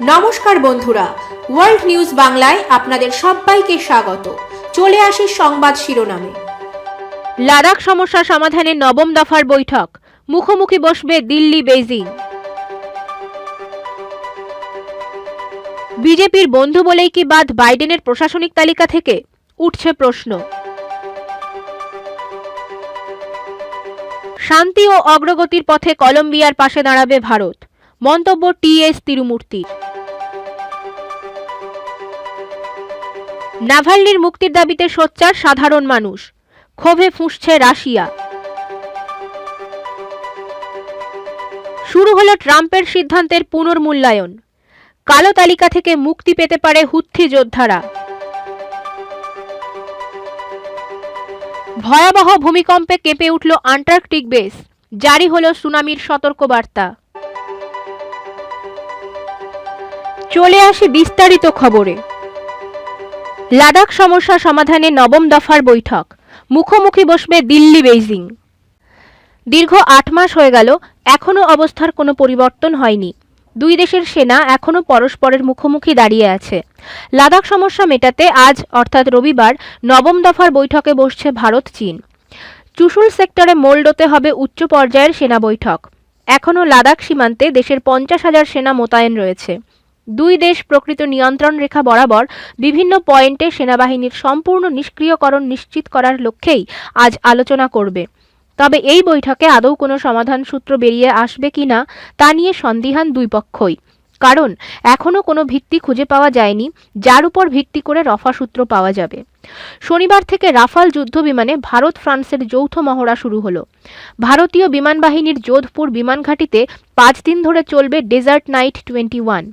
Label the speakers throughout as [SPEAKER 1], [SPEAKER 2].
[SPEAKER 1] নমস্কার বন্ধুরা, world news বাংলায় আপনাদের সবাইকে স্বাগত। চলে আসি সংবাদ শিরোনামে।
[SPEAKER 2] লাদাখ সমস্যা সমাধানে নবম দফার বৈঠক, মুখোমুখি বসবে দিল্লি বেইজিং। বিজেপির বন্ধু বলেই কি বাদ বাইডেনের প্রশাসনিক তালিকা থেকে, উঠছে প্রশ্ন। শান্তি ও অগ্রগতির পথে কলম্বিয়ার পাশে দাঁড়াবে ভারত, মন্তব্য টি.এস. তিরুমূর্তির। নাভালনির মুক্তির দাবিতে সোচ্চার সাধারণ মানুষ, ক্ষোভে ফুঁসছে রাশিয়া। শুরু হলো ট্রাম্পের সিদ্ধান্তের পুনর্মূল্যায়ন, কালো তালিকা থেকে মুক্তি পেতে পারে হুথি যোদ্ধারা। ভয়াবহ ভূমিকম্পে কেঁপে উঠল আন্টার্কটিক বেস, জারি হলো সুনামির সতর্কবার্তা। চলে আসি বিস্তারিত খবরে। লাদাখ সমস্যা সমাধানে নবম দফার বৈঠক, মুখোমুখি বসবে দিল্লি বেইজিং। দীর্ঘ 8 মাস হয়ে গেল, এখনও অবস্থার কোনো পরিবর্তন হয়নি। দুই দেশের সেনা এখনও পরস্পরের মুখোমুখি দাঁড়িয়ে আছে। লাদাখ সমস্যা মেটাতে আজ অর্থাৎ রবিবার নবম দফার বৈঠকে বসছে ভারত চীন। চুশুল সেক্টরে মোলডোতে হবে উচ্চ পর্যায়ের সেনা বৈঠক। এখনও লাদাখ সীমান্তে দেশের 50,000 সেনা মোতায়েন রয়েছে। দুই দেশ প্রকৃত নিয়ন্ত্রণ রেখা বরাবর বিভিন্ন পয়েন্টে সেনাবাহিনীর সম্পূর্ণ নিষ্ক্রিয়করণ নিশ্চিত করার লক্ষ্যেই আজ আলোচনা করবে। তবে এই বৈঠকে আদৌ কোনো সমাধান সূত্র বেরিয়ে আসবে কিনা তা নিয়ে সন্দিহান দুই পক্ষই। কারণ এখনও কোনো ভিত্তি খুঁজে পাওয়া যায়নি যার উপর ভিত্তি করে রফা সূত্র পাওয়া যাবে। শনিবার থেকে রাফাল যুদ্ধ বিমানে ভারত ফ্রান্সের যৌথ মহড়া শুরু হলো। ভারতীয় বিমান বাহিনীর যোধপুর বিমান ঘাঁটিতে 5 দিন ধরে চলবে ডেজার্ট নাইট 21।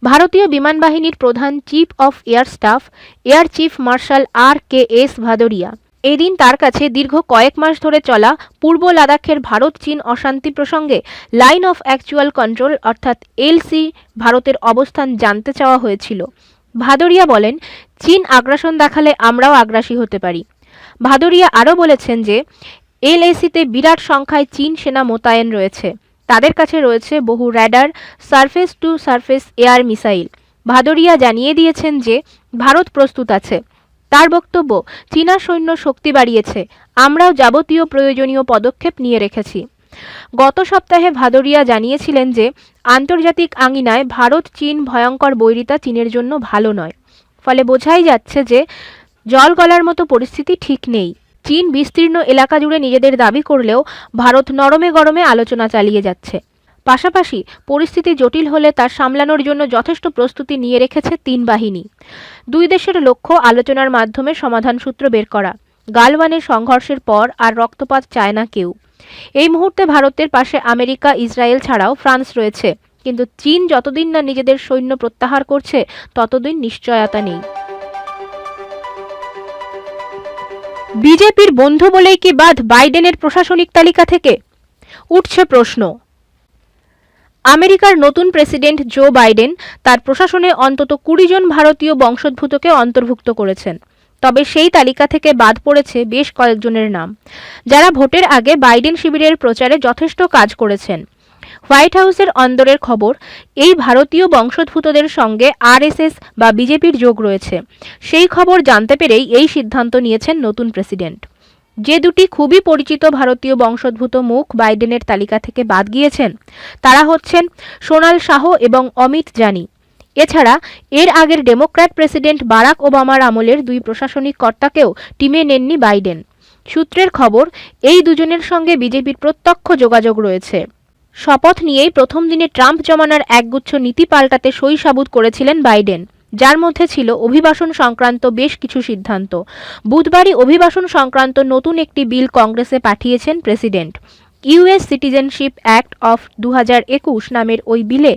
[SPEAKER 2] ভারতীয় বিমান বাহিনীর প্রধান chief of air staff air chief marshal আর.কে.এস. ভাদোরিয়া এদিন তার কাছে দীর্ঘ কয়েক মাস ধরে চলা পূর্ব লাদাখের ভারত চীন অশান্তি প্রসঙ্গে লাইন অফ অ্যাকচুয়াল কন্ট্রোল অর্থাৎ এলসি ভারতের অবস্থান জানতে চাওয়া হয়েছিল। ভাদোরিয়া বলেন, চীন আগ্রাসন দেখালে আমরাও আগ্রাসী হতে পারি। ভাদোরিয়া আরও বলেছেন যে এলএসিতে বিরাট সংখ্যায় চীন সেনা মোতায়েন রয়েছে। তাদের কাছে রয়েছে বহু radar, surface to surface air missile. Bhadauria জানিয়ে দিয়েছেন যে ভারত প্রস্তুত আছে। তার বক্তব্য, চীনা সৈন্য শক্তি বাড়িয়েছে, আমরাও যাবতীয় প্রয়োজনীয় পদক্ষেপ নিয়ে রেখেছি। গত সপ্তাহে ভাদোরিয়া জানিয়েছিলেন যে আন্তর্জাতিক আঙিনায় ভারত চীন ভয়ঙ্কর বৈরিতা চীনের জন্য ভালো নয়। ফলে বোঝাই যাচ্ছে যে জল গলার মতো পরিস্থিতি ঠিক নেই। চীন বিস্তীর্ণ এলাকা জুড়ে নিজেদের দাবি করলেও ভারত নরমে গরমে আলোচনা চালিয়ে যাচ্ছে। পাশাপাশি পরিস্থিতি জটিল হলে তা সামলানোর জন্য যথেষ্ট প্রস্তুতি নিয়ে রেখেছে 3 বাহিনী। দুই দেশের লক্ষ্য আলোচনার মাধ্যমে সমাধান সূত্র বের করা। গালওয়ানের সংঘর্ষের পর আর রক্তপাত চায় না কেউ। এই মুহূর্তে ভারতের পাশে আমেরিকা, ইসরায়েল ছাড়াও ফ্রান্স রয়েছে। কিন্তু চীন যতদিন না নিজেদের সৈন্য প্রত্যাহার করছে ততদিন নিশ্চয়তা নেই। বিজেপির বন্ধু বলেই কি বাদ বাইডেনের প্রশাসনিক তালিকা থেকে, উঠছে প্রশ্ন। আমেরিকার নতুন প্রেসিডেন্ট জো বাইডেন তার প্রশাসনে অন্তত 20 জন ভারতীয় বংশোদ্ভূতকে অন্তর্ভুক্ত করেছেন। তবে সেই তালিকা থেকে বাদ পড়েছে বেশ কয়েকজনের নাম, যারা ভোটের আগে বাইডেন শিবিরের প্রচারে যথেষ্ট কাজ করেছেন। হোয়াইট হাউসের অন্দরের খবর, এই ভারতীয় বংশোদ্ভূতদের সঙ্গে আরএসএস বা বিজেপির যোগ রয়েছে। সেই খবর জানতে পেরেই এই সিদ্ধান্ত নিয়েছেন নতুন প্রেসিডেন্ট। যে দুটি খুবই পরিচিত ভারতীয় বংশোদ্ভূত মুখ বাইডেনের তালিকা থেকে বাদ গিয়েছেন তারা হচ্ছেন সোনাল শাহ এবং অমিত জানি। এছাড়া এর আগের ডেমোক্র্যাট প্রেসিডেন্ট বারাক ওবামার আমলের 2 প্রশাসনিক কর্তাকেও টিমে নেননি বাইডেন। সূত্রের খবর, এই দুজনের সঙ্গে বিজেপির প্রত্যক্ষ যোগাযোগ রয়েছে। শপথ নিয়েই প্রথম দিনে ট্রাম্প জমানার একগুচ্ছ নীতি পাল্টাতে সই সাবুত করেছিলেন বাইডেন, যার মধ্যে ছিল অভিবাসন সংক্রান্ত বেশ কিছু সিদ্ধান্ত। বুধবারই অভিবাসন সংক্রান্ত নতুন একটি বিল কংগ্রেসে পাঠিয়েছেন president. US citizenship act of 2021 নামের ওই বিলে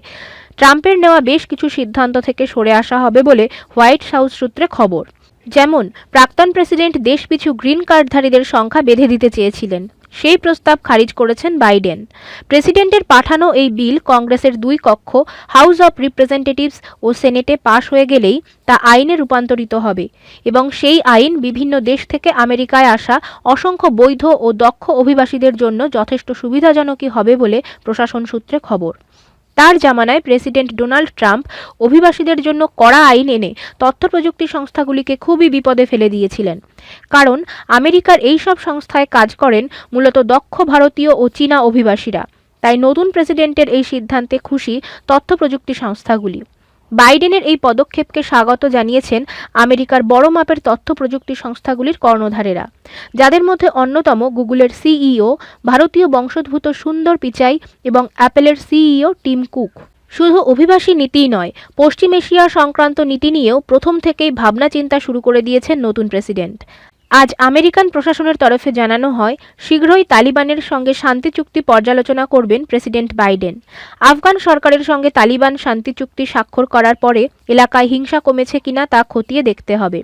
[SPEAKER 2] ট্রাম্পের নেওয়া বেশ কিছু সিদ্ধান্ত থেকে সরে আসা হবে বলে হোয়াইট হাউস সূত্রে খবর। যেমন, প্রাক্তন প্রেসিডেন্ট দেশপিছু গ্রিন কার্ডধারীদের সংখ্যা বেঁধে দিতে চেয়েছিলেন, সেই প্রস্তাব খারিজ করেছেন বাইডেন। প্রেসিডেন্টের পাঠানো এই বিল কংগ্রেসের 2 কক্ষ হাউস অব রিপ্রেজেন্টেটিভস ও সেনেটে পাশ হয়ে গেলেই তা আইনে রূপান্তরিত হবে এবং সেই আইন বিভিন্ন দেশ থেকে আমেরিকায় আসা অসংখ্য বৈধ ও দক্ষ অভিবাসীদের জন্য যথেষ্ট সুবিধাজনকই হবে বলে প্রশাসন সূত্রে খবর। তার জামানায় প্রেসিডেন্ট ডোনাল্ড ট্রাম্প অভিবাসীদের জন্য কড়া আইন এনে তথ্য প্রযুক্তি সংস্থাগুলিকে খুবই বিপদে ফেলে দিয়েছিলেন, কারণ আমেরিকার এই সব সংস্থায় কাজ করেন মূলত দক্ষ ভারতীয় ও চীনা অভিবাসীরা। তাই নতুন প্রেসিডেন্টের এই সিদ্ধান্তে খুশি তথ্য প্রযুক্তি সংস্থাগুলি। বাইডেনের এই পদক্ষেপকে স্বাগত জানিয়েছেন আমেরিকার বড় মাপের তথ্য প্রযুক্তি সংস্থাগুলির কর্ণধারেরা, যাদের মধ্যে অন্যতম গুগলের সিইও ভারতীয় বংশোদ্ভূত সুন্দর পিচাই এবং অ্যাপেলের সিইও টিম কুক। শুধু অভিবাসী নীতিই নয়, পশ্চিম এশিয়া সংক্রান্ত নীতি নিয়েও প্রথম থেকেই ভাবনা চিন্তা শুরু করে দিয়েছেন নতুন প্রেসিডেন্ট। আজ আমেরিকান প্রশাসনের তরফে জানানো হয়, শীঘ্রই তালিবানের সঙ্গে শান্তি চুক্তি পর্যালোচনা করবেন প্রেসিডেন্ট বাইডেন। আফগান সরকারের সঙ্গে তালিবান শান্তি চুক্তি স্বাক্ষর করার পরে এলাকায় হিংসা কমেছে কিনা তা খতিয়ে দেখতে হবে।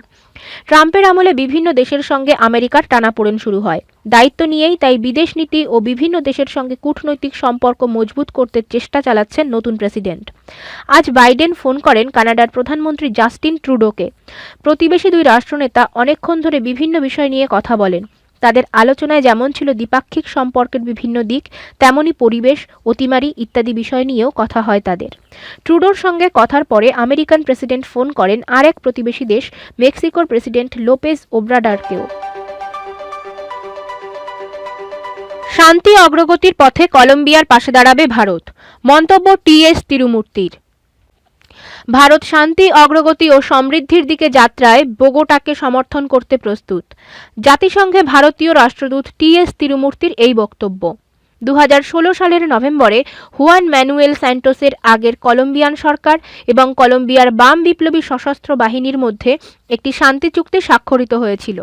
[SPEAKER 2] ট্রাম্পের আমলে বিভিন্ন দেশের সঙ্গে আমেরিকার টানাপোড়েন শুরু হয়। দায়িত্ব নিয়েই তাই বিদেশ নীতি ও বিভিন্ন দেশের সঙ্গে কূটনৈতিক সম্পর্ক মজবুত করতে চেষ্টা চালাচ্ছেন নতুন প্রেসিডেন্ট। আজ বাইডেন ফোন করেন কানাডার প্রধানমন্ত্রী জাস্টিন ট্রুডোকে। প্রতিবেশী দুই রাষ্ট্রনেতা অনেকক্ষণ ধরে বিভিন্ন বিষয় নিয়ে কথা বলেন। তাদের আলোচনায় যেমন ছিল দ্বিপাক্ষিক সম্পর্কের বিভিন্ন দিক, তেমনি পরিবেশ, অতিমারি ইত্যাদি বিষয় নিয়েও কথা হয় তাদের। ট্রুডোর সঙ্গে কথার পরে আমেরিকান প্রেসিডেন্ট ফোন করেন আর এক প্রতিবেশী দেশ মেক্সিকোর প্রেসিডেন্ট লোপেজ ওব্রাডারকেও। শান্তি অগ্রগতির পথে কলম্বিয়ার পাশে দাঁড়াবে ভারত, মন্তব্য টি.এস. তিরুমূর্তির। ভারত শান্তি, অগ্রগতি ও সমৃদ্ধির দিকে যাত্রায় বোগোটাকে সমর্থন করতে প্রস্তুত। জাতিসংঘে ভারতীয় রাষ্ট্রদূত টি.এস. তিরুমূর্তির এই বক্তব্য 2016 সালের নভেম্বরে হুয়ান ম্যানুয়েল স্যান্টোসের আগের কলম্বিয়ান সরকার এবং কলম্বিয়ার বাম বিপ্লবী সশস্ত্র বাহিনীর মধ্যে একটি শান্তি চুক্তি স্বাক্ষরিত হয়েছিল।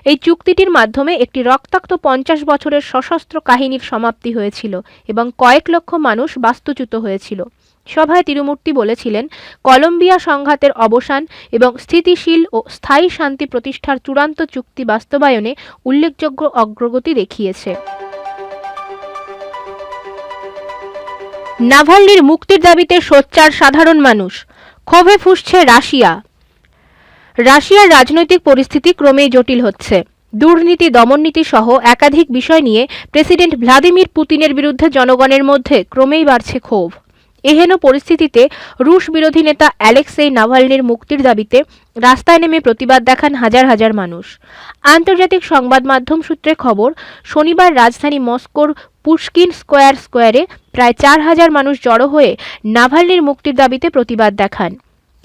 [SPEAKER 2] এই চুক্তিটির মাধ্যমে একটি রক্তাক্ত 50 বছরের সশস্ত্র কাহিনীর সমাপ্তি হয়েছিল এবং কয়েক লক্ষ মানুষ বাস্তুচ্যুত হয়েছিল। সভায় তিরুমূর্তি বলেছিলেন, কলম্বিয়া সংঘাতের অবসান এবং স্থিতিশীল ও স্থায়ী শান্তি প্রতিষ্ঠার চূড়ান্ত চুক্তি বাস্তবায়নে উল্লেখযোগ্য অগ্রগতি দেখিয়েছে। নাভালনির মুক্তির দাবিতে সোচ্চার সাধারণ মানুষ, ক্ষোভে ফুঁসছে রাশিয়া। রাশিয়ার রাজনৈতিক পরিস্থিতি ক্রমেই জটিল হচ্ছে। দুর্নীতি, দমননীতি সহ একাধিক বিষয় নিয়ে প্রেসিডেন্ট ভ্লাদিমির পুতিনের বিরুদ্ধে জনগণের মধ্যে ক্রমেই বাড়ছে ক্ষোভ। এহেন পরিস্থিতিতে রুশ বিরোধী নেতা অ্যালেক্সেই নাভালনির মুক্তির দাবিতে রাস্তায় নেমে প্রতিবাদ দেখান হাজার হাজার মানুষ। আন্তর্জাতিক সংবাদ মাধ্যম সূত্রে খবর, শনিবার রাজধানী মস্কোর পুশকিন স্কোয়ারে প্রায় 4000 মানুষ জড়ো হয়ে নাভালনির মুক্তির দাবিতে প্রতিবাদ দেখান।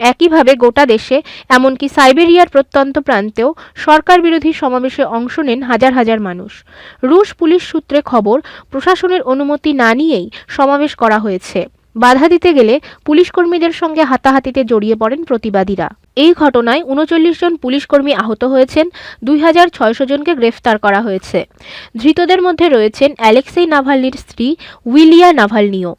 [SPEAKER 2] একইভাবে গোটা দেশে, এমনকি সাইবেরিয়ার প্রত্যন্ত প্রান্তেও সরকার বিরোধী সমাবেশে অংশ নেন হাজার হাজার মানুষ। রুশ পুলিশ সূত্রে খবর, প্রশাসনের অনুমতি না নিয়েই সমাবেশ করা হয়েছে। বাধা দিতে গেলে পুলিশ কর্মীদের সঙ্গে হাতাহাতিতে জড়িয়ে পড়েন প্রতিবাদীরা। এই ঘটনায় 39 জন পুলিশকর্মী আহত হয়েছেন, 2600 জনকে গ্রেফতার করা হয়েছে। ধৃতদের মধ্যে রয়েছেন অ্যালেক্সেই নাভালনির স্ত্রী উইলিয়া নাভালনিও।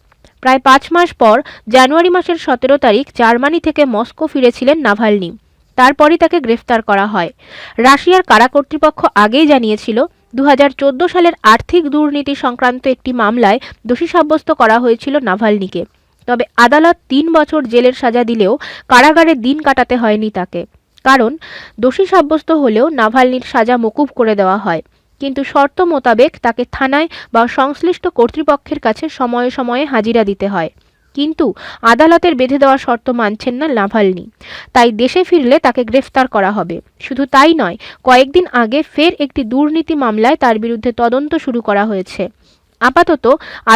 [SPEAKER 2] প্রায় 5 মাস পর জানুয়ারি মাসের 17 তারিখ জার্মানি থেকে মস্কো ফিরেছিলেন নাভালনি। তারপরই তাকে গ্রেফতার করা হয়। রাশিয়ার কারা কর্তৃপক্ষ আগেই জানিয়েছিল, 2014 সালের আর্থিক দুর্নীতি সংক্রান্ত একটি মামলায় দোষী সাব্যস্ত করা হয়েছিল নাভালনিকে। তবে আদালত 3 বছর জেলের সাজা দিলেও কারাগারে দিন কাটাতে হয়নি তাকে, কারণ দোষী সাব্যস্ত হলেও নাভালনির সাজা মকুব করে দেওয়া হয়। কিন্তু শর্ত মোতাবেক তাকে থানায় বা সংশ্লিষ্ট কর্তৃপক্ষের কাছে সময়ে সময়ে হাজিরা দিতে হয়। কিন্তু আদালতের বেঁধে দেওয়া শর্ত মানছেন না নাভালনি, তাই দেশে ফিরলে তাকে গ্রেফতার করা হবে। শুধু তাই নয়, কয়েকদিন আগে ফের একটি দুর্নীতি মামলায় তার বিরুদ্ধে তদন্ত শুরু করা হয়েছে। আপাতত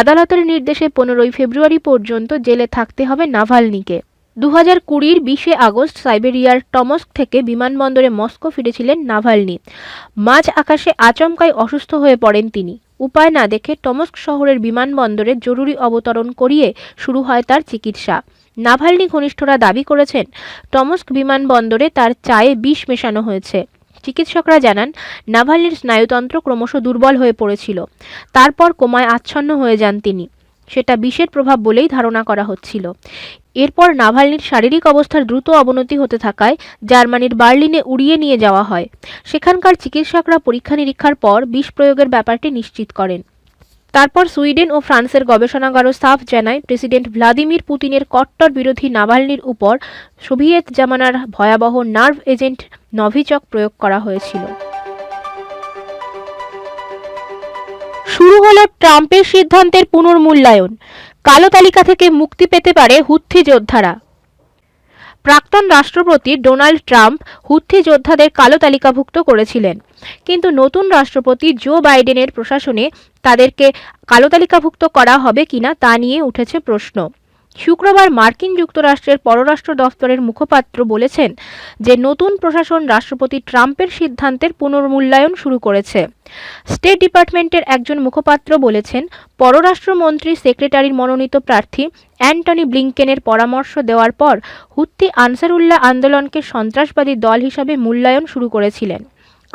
[SPEAKER 2] আদালতের নির্দেশে 15 ফেব্রুয়ারি পর্যন্ত জেলে থাকতে হবে নাভালনিকে। 2020-এর 20 আগস্ট সাইবেরিয়ার টমস্ক থেকে বিমানবন্দরে মস্কো ফিরেছিলেন নাভালনি। মাঝ আকাশে আচমকাই অসুস্থ হয়ে পড়েন তিনি। উপায় না দেখে টমস্ক শহরের বিমানবন্দরে জরুরি অবতরণ করিয়ে শুরু হয় তার চিকিৎসা। নাভালনি ঘনিষ্ঠরা দাবি করেছেন, টমস্ক বিমানবন্দরে তার চায়ে বিষ মেশানো হয়েছে। চিকিৎসকরা জানান, নাভালনির স্নায়ুতন্ত্র ক্রমশ দুর্বল হয়ে পড়েছিল। তারপর কোমায় আচ্ছন্ন হয়ে যান তিনি। সেটা বিষের প্রভাব বলেই ধারণা করা হচ্ছিল। এরপর নাভালনির শারীরিক অবস্থার দ্রুত অবনতি হতে থাকায় জার্মানির বার্লিনে উড়িয়ে নিয়ে যাওয়া হয়। সেখানকার চিকিৎসকরা পরীক্ষা নিরীক্ষার পর বিষ প্রয়োগের ব্যাপারটি নিশ্চিত করেন। তারপর সুইডেন ও ফ্রান্সের গবেষণাগারও সাফ জানায়, প্রেসিডেন্ট ভ্লাদিমির পুতিনের কট্টর বিরোধী নাভালনির উপর সোভিয়েত জামানার ভয়াবহ নার্ভ এজেন্ট নভিচক প্রয়োগ করা হয়েছিল। শুরু হলো ট্রাম্পের সিদ্ধান্তের পুনর্মূল্যায়ন। কালো তালিকা থেকে মুক্তি পেতে পারে হুথি যোদ্ধারা। প্রাক্তন রাষ্ট্রপতি ডোনাল্ড ট্রাম্প হুথি যোদ্ধাদের কালো তালিকাভুক্ত করেছিলেন, কিন্তু নতুন রাষ্ট্রপতি জো বাইডেনের প্রশাসনে তাদেরকে কালো তালিকাভুক্ত করা হবে কিনা তা নিয়ে উঠেছে প্রশ্ন। শুক্রবার মার্কিন যুক্তরাষ্ট্রের পররাষ্ট্র দফতরের মুখপাত্র বলেছেন যে নতুন প্রশাসন রাষ্ট্রপতি ট্রাম্পের সিদ্ধান্তের পুনর্মূল্যায়ন শুরু করেছে। স্টেট ডিপার্টমেন্টের একজন মুখপাত্র বলেছেন, পররাষ্ট্রমন্ত্রী সেক্রেটারির মনোনীত প্রার্থী অ্যান্টনি ব্লিংকেনের পরামর্শ দেওয়ার পর হুথি আনসারুল্লাহ আন্দোলনকে সন্ত্রাসবাদী দল হিসাবে মূল্যায়ন শুরু করেছিলেন।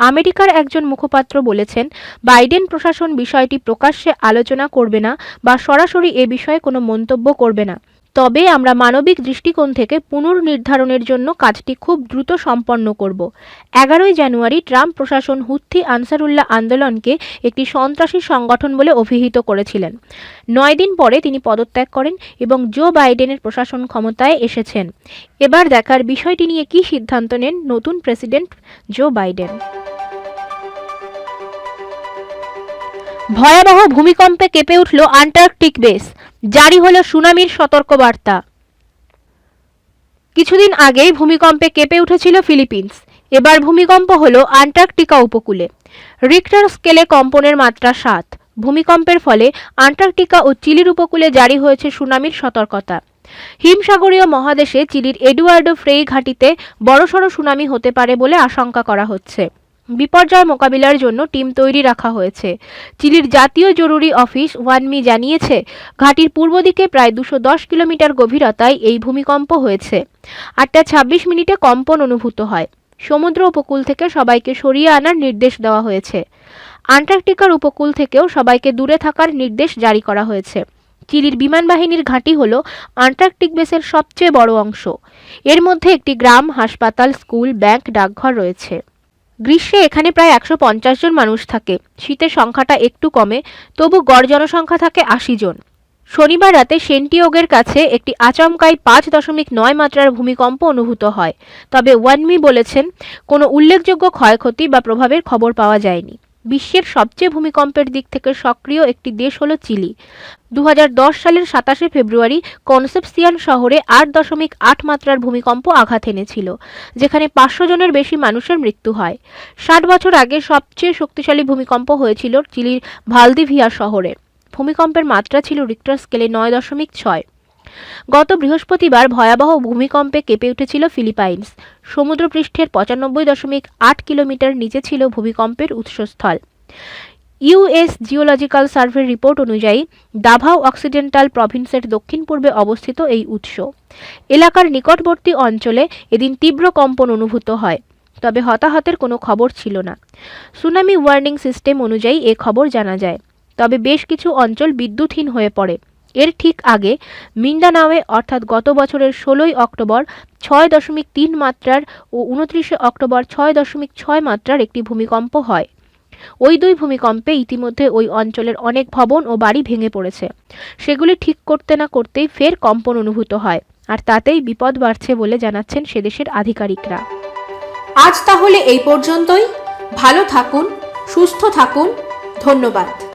[SPEAKER 2] আমেরিকার একজন মুখপাত্র বলেছেন, বাইডেন প্রশাসন বিষয়টি প্রকাশ্যে আলোচনা করবে না বা সরাসরি এ বিষয়ে কোনো মন্তব্য করবে না, তবে আমরা মানবিক দৃষ্টিকোণ থেকে পুনর্নির্ধারণের জন্য কাজটি খুব দ্রুত সম্পন্ন করব। 11 জানুয়ারি ট্রাম্প প্রশাসন হুথি আনসারুল্লাহ আন্দোলনকে একটি সন্ত্রাসী সংগঠন বলে অভিহিত করেছিলেন। 9 দিন পরে তিনি পদত্যাগ করেন এবং জো বাইডেনের প্রশাসন ক্ষমতায় এসেছেন। এবার দেখার বিষয়টি নিয়ে কী সিদ্ধান্ত নেন নতুন প্রেসিডেন্ট জো বাইডেন। ভয়াবহ ভূমিকম্পে কেঁপে উঠল আন্টার্কটিক বেস, জারি হলো সুনামির সতর্কবার্তা। কিছুদিন আগেই ভূমিকম্পে কেঁপে উঠেছিল ফিলিপিন্স, এবার ভূমিকম্প হলো আন্টার্কটিকা উপকূলে। রিক্টার স্কেলে কম্পনের মাত্রা 7। ভূমিকম্পের ফলে আন্টার্কটিকা ও চিলির উপকূলে জারি হয়েছে সুনামির সতর্কতা। হিমসাগরীয় মহাদেশে চিলির এডুয়ার্ডো ফ্রেই ঘাঁটিতে বড়সড় সুনামি হতে পারে বলে আশঙ্কা করা হচ্ছে। বিপর্যয় মোকাবিলার জন্য টিম তৈরি রাখা হয়েছে। চিলির জাতীয় জরুরি অফিস ওয়ানমি জানিয়েছে, ঘাঁটির পূর্ব দিকে প্রায় 210 কিলোমিটার গভীরতায় এই ভূমিকম্প হয়েছে। 8টা 26 কম্পন অনুভূত হয়। সমুদ্র উপকূল থেকে সবাইকে সরিয়ে আনার নির্দেশ দেওয়া হয়েছে। আন্টার্কটিকার উপকূল থেকেও সবাইকে দূরে থাকার নির্দেশ জারি করা হয়েছে। চিলির বিমান বাহিনীর ঘাঁটি হল আন্টার্কটিক বেসের সবচেয়ে বড় অংশ। এর মধ্যে একটি গ্রাম, হাসপাতাল, স্কুল, ব্যাংক, ডাকঘর রয়েছে। গ্রীষ্মে এখানে প্রায় 150 জন মানুষ থাকে। শীতের সংখ্যাটা একটু কমে, তবু গড় জনসংখ্যা থাকে 80 জন। শনিবার রাতে সেন্টিওগের কাছে একটি আচমকাই 5.9 মাত্রার ভূমিকম্প অনুভূত হয়, তবে ওয়ানমি বলেছেন কোনো উল্লেখযোগ্য ক্ষয়ক্ষতি বা প্রভাবের খবর পাওয়া যায়নি। বিশ্বের সবচেয়ে ভূমিকম্পের দিক থেকে সক্রিয় একটি দেশ হল চিলি। 2010 সালের 27 ফেব্রুয়ারি কনসেপসিয়ান শহরে 8.8 মাত্রার ভূমিকম্প আঘাত এনেছিল, যেখানে 500 জনের বেশি মানুষের মৃত্যু হয়। 60 বছর আগে সবচেয়ে শক্তিশালী ভূমিকম্প হয়েছিল চিলির ভালদিভিয়া শহরে। ভূমিকম্পের মাত্রা ছিল রিক্টার স্কেলে 9.6। গত বৃহস্পতিবার ভয়াবহ ভূমিকম্পে কেঁপে উঠেছিল ফিলিপাইন্স। সমুদ্রপৃষ্ঠের 95.8 কিলোমিটার নিচে ছিল ভূমিকম্পের উৎসস্থল। ইউএস জিওলজিক্যাল সার্ভের রিপোর্ট অনুযায়ী দাভাও অক্সিডেন্টাল প্রভিন্সের দক্ষিণ পূর্বে অবস্থিত এই উৎস। এলাকার নিকটবর্তী অঞ্চলে এদিন তীব্র কম্পন অনুভূত হয়, তবে হতাহতের কোনো খবর ছিল না। সুনামি ওয়ার্নিং সিস্টেম অনুযায়ী এ খবর জানা যায়, তবে বেশ কিছু অঞ্চল বিদ্যুৎহীন হয়ে পড়ে। এর ঠিক আগে মিন্ডানাওয়ে অর্থাৎ গত বছরের 16 অক্টোবর 6.3 মাত্রার ও 29 অক্টোবর 6.6 মাত্রার একটি ভূমিকম্প হয়। ওই দুই ভূমিকম্পে ইতিমধ্যে ওই অঞ্চলের অনেক ভবন ও বাড়ি ভেঙে পড়েছে। সেগুলি ঠিক করতে না করতেই ফের কম্পন অনুভূত হয়, আর তাতেই বিপদ বাড়ছে বলে জানাচ্ছেন সেদেশের আধিকারিকরা।
[SPEAKER 1] আজ তাহলে এই পর্যন্তই। ভালো থাকুন, সুস্থ থাকুন। ধন্যবাদ।